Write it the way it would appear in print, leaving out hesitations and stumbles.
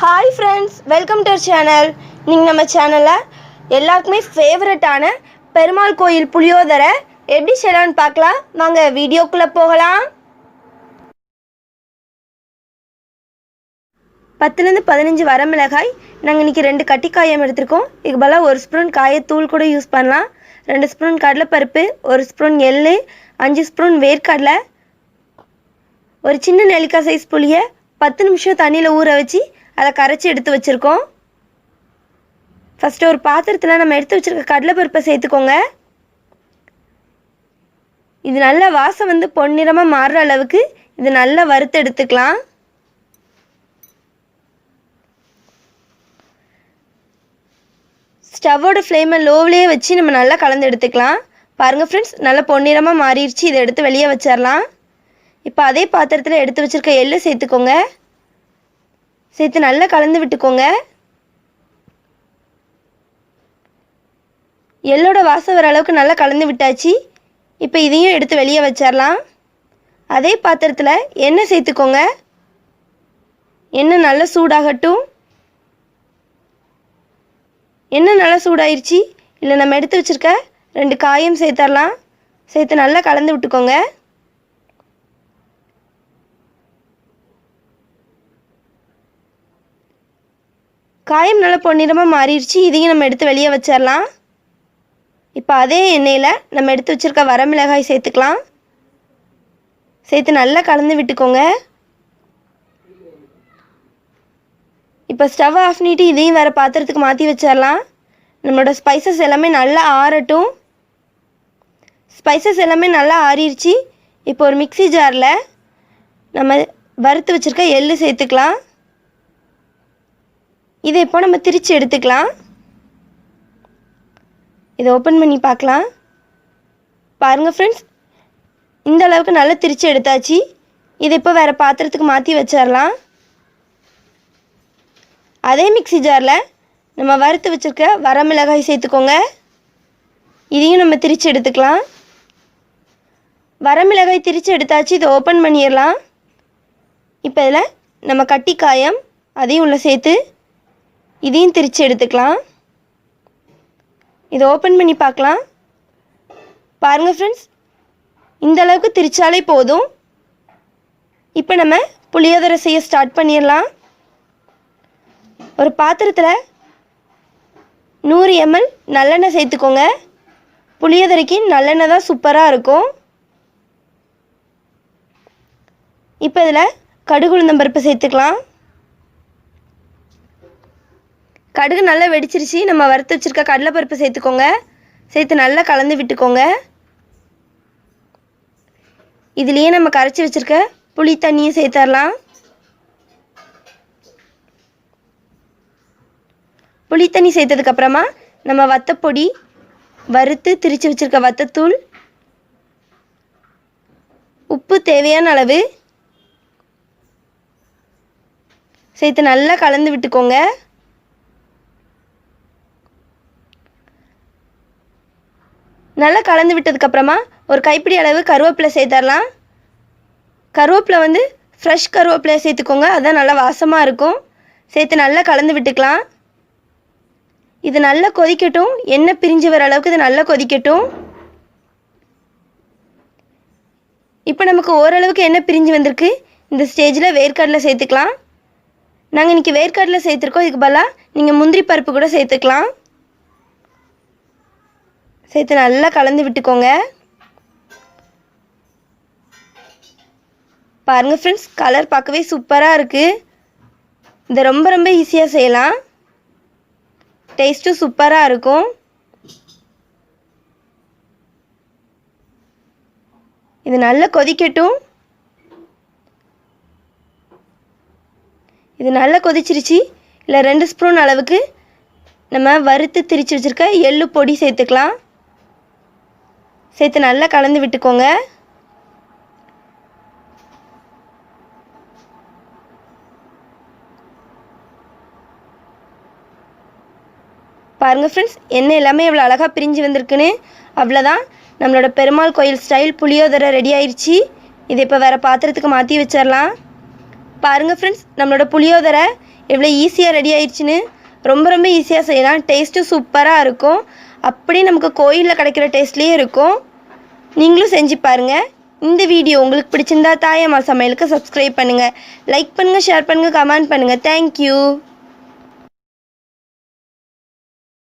Hi friends, welcome to our channel. நீங்கள் நம்ம சேனலில் எல்லாருக்குமே ஃபேவரட்டான பெருமாள் கோயில் புளியோதரை எப்படி செய்யலான்னு பார்க்கலாம். வாங்க வீடியோக்குள்ளே போகலாம். 10-15 வரமிளகாய் நாங்கள் இன்றைக்கி 2 கட்டி காயம் எடுத்துருக்கோம். இதுக்கு பதிலாக 1 ஸ்பூன் காயத்தூள் கூட யூஸ் பண்ணலாம். 2 ஸ்பூன் கடலைப்பருப்பு, 1 ஸ்பூன் எள்ளு, 5 ஸ்பூன் வேர்க்கடலை, ஒரு சின்ன நெல்லிக்காய் சைஸ் புளியை 10 நிமிஷம் தண்ணியில் ஊற வச்சு அதை கரைச்சி எடுத்து வச்சுருக்கோம். ஃபஸ்ட்டு ஒரு பாத்திரத்தில் நம்ம எடுத்து வச்சுருக்க கடலைப்பருப்பை சேர்த்துக்கோங்க. இது நல்ல வாசம் பொன்னிறமாக மாறுற அளவுக்கு இது நல்லா வறுத்து எடுத்துக்கலாம். ஸ்டவ்வோட ஃப்ளேமை லோவிலேயே வச்சு நம்ம நல்லா கலந்து எடுத்துக்கலாம். பாருங்கள் ஃப்ரெண்ட்ஸ், நல்லா பொன்னிறமாக மாறிடுச்சு. இதை எடுத்து வெளியே வச்சிடலாம். இப்போ அதே பாத்திரத்தில் எடுத்து வச்சுருக்க எள்ளு சேர்த்துக்கோங்க. சேர்த்து நல்லா கலந்து விட்டுக்கோங்க. எள்ளோட வாசம் வர அளவுக்கு நல்லா கலந்து விட்டாச்சு. இப்போ இதையும் எடுத்து வெளியே வச்சிடலாம். அதே பாத்திரத்தில் எண்ணெய் சேர்த்துக்கோங்க. எண்ணெய் நல்லா சூடாகட்டும். எண்ணெய் நல்லா சூடாயிருச்சு. இல்லை நம்ம எடுத்து வச்சுருக்க 2 காயம் சேர்த்துடலாம். சேர்த்து நல்லா கலந்து விட்டுக்கோங்க. காயம் நல்லா பொன்னிறமாக மாறிடுச்சு. இதையும் நம்ம எடுத்து வெளியே வச்சிடலாம். இப்போ அதே எண்ணெயில் நம்ம எடுத்து வச்சுருக்க வரமிளகாய் சேர்த்துக்கலாம். சேர்த்து நல்லா கலந்து விட்டுக்கோங்க. இப்போ ஸ்டவ் ஆஃப் பண்ணிவிட்டு இதையும் வேறு பாத்திரத்துக்கு மாற்றி வச்சிடலாம். நம்மளோட ஸ்பைசஸ் எல்லாமே நல்லா ஆறட்டும். ஸ்பைசஸ் எல்லாமே நல்லா ஆறிடுச்சு. இப்போ ஒரு மிக்ஸி ஜாரில் நம்ம வறுத்து வச்சுருக்க எள்ளு சேர்த்துக்கலாம். இதை இப்போ நம்ம திரித்து எடுத்துக்கலாம். இதை ஓப்பன் பண்ணி பார்க்கலாம். பாருங்கள் ஃப்ரெண்ட்ஸ், இந்த அளவுக்கு நல்லா திரித்து எடுத்தாச்சு. இதை இப்போ வேறு பாத்திரத்துக்கு மாற்றி வச்சிடலாம். அதே மிக்ஸி ஜாரில் நம்ம வறுத்து வச்சுருக்க வரமிளகாய் சேர்த்துக்கோங்க. இதையும் நம்ம திரித்து எடுத்துக்கலாம். வரமிளகாய் திரித்து எடுத்தாச்சு. இதை ஓப்பன் பண்ணிடலாம். இப்போ இதில் நம்ம கட்டி காயம் அதையும் உள்ள சேர்த்து இதையும் திரித்து எடுத்துக்கலாம். இதை ஓப்பன் பண்ணி பார்க்கலாம். பாருங்கள் ஃப்ரெண்ட்ஸ், இந்த அளவுக்கு திரிச்சாலே போதும். இப்போ நம்ம புளியோதரை செய்ய ஸ்டார்ட் பண்ணிடலாம். ஒரு பாத்திரத்தில் 100 ml நல்லெண்ணெய் சேர்த்துக்கோங்க. புளியோதரைக்கு நல்லெண்ணெய் தான் சூப்பராக இருக்கும். இப்போ இதில் கடுகு உளுந்தம்பருப்பு சேர்த்துக்கலாம். கடுகு நல்லா வெடிச்சிருச்சு. நம்ம வறுத்து வச்சுருக்க கடலைப்பருப்பு சேர்த்துக்கோங்க. சேர்த்து நல்லா கலந்து விட்டுக்கோங்க. இதுலேயே நம்ம கரைச்சி வச்சுருக்க புளி தண்ணியை சேர்த்துடலாம். புளி தண்ணி சேர்த்ததுக்கப்புறமா நம்ம வத்தப்பொடி, வறுத்து திரித்து வச்சுருக்க வத்தத்தூள், உப்பு தேவையான அளவு சேர்த்து நல்லா கலந்து விட்டுக்கோங்க. நல்லா கலந்து விட்டதுக்கப்புறமா ஒரு கைப்பிடி அளவு கருவேப்பிலை சேர்த்துடலாம். கருவேப்பிலை ஃப்ரெஷ் கருவேப்பிலை சேர்த்துக்கோங்க. அதுதான் நல்லா வாசமாக இருக்கும். சேர்த்து நல்லா கலந்து விட்டுக்கலாம். இது நல்லா கொதிக்கட்டும். எண்ணெய் பிரிஞ்சு வர அளவுக்கு இது நல்லா கொதிக்கட்டும். இப்போ நமக்கு ஓரளவுக்கு எண்ணெய் பிரிஞ்சு வந்திருக்கு. இந்த ஸ்டேஜில் வேர்க்கடலை சேர்த்துக்கலாம். நாங்கள் இன்றைக்கி வேர்க்கடலை சேர்த்துருக்கோம். இதுக்கு பதிலாக நீங்கள் முந்திரி பருப்பு கூட சேர்த்துக்கலாம். சேர்த்து நல்லா கலந்து விட்டுக்கோங்க. பாருங்கள் ஃப்ரெண்ட்ஸ், கலர் பார்க்கவே சூப்பராக இருக்குது. இதை ரொம்ப ஈஸியாக செய்யலாம். டேஸ்ட்டும் சூப்பராக இருக்கும். இது நல்லா கொதிக்கட்டும். இது நல்லா கொதிச்சிருச்சு. இல்லை 2 ஸ்பூன் அளவுக்கு நம்ம வறுத்து திரித்து வச்சுருக்க எள்ளு பொடி சேர்த்துக்கலாம். சேர்த்து நல்லா கலந்து விட்டுக்கோங்க. பாருங்கள் ஃப்ரெண்ட்ஸ், எண்ணெய் எல்லாமே எவ்வளோ அழகாக பிரிஞ்சு வந்திருக்குன்னு. அவ்வளோதான், நம்மளோட பெருமாள் கோயில் ஸ்டைல் புளியோதரை ரெடி ஆயிடுச்சு. இதை இப்போ வேறு பாத்திரத்துக்கு மாற்றி வச்சிடலாம். பாருங்கள் ஃப்ரெண்ட்ஸ், நம்மளோட புளியோதரை எவ்வளோ ஈஸியாக ரெடி ஆயிடுச்சுன்னு. ரொம்ப ரொம்ப ஈஸியாக செய்யலாம். டேஸ்ட்டும் சூப்பராக இருக்கும். அப்படியே நமக்கு கோயிலில் கிடைக்கிற டேஸ்ட்லேயே இருக்கும். நீங்களும் செஞ்சு பாருங்கள். இந்த வீடியோ உங்களுக்கு பிடிச்சிருந்தா தாயம்மா சமையலுக்கு சப்ஸ்கிரைப் பண்ணுங்கள், லைக் பண்ணுங்கள், ஷேர் பண்ணுங்கள், கமெண்ட் பண்ணுங்கள். தேங்க்யூ.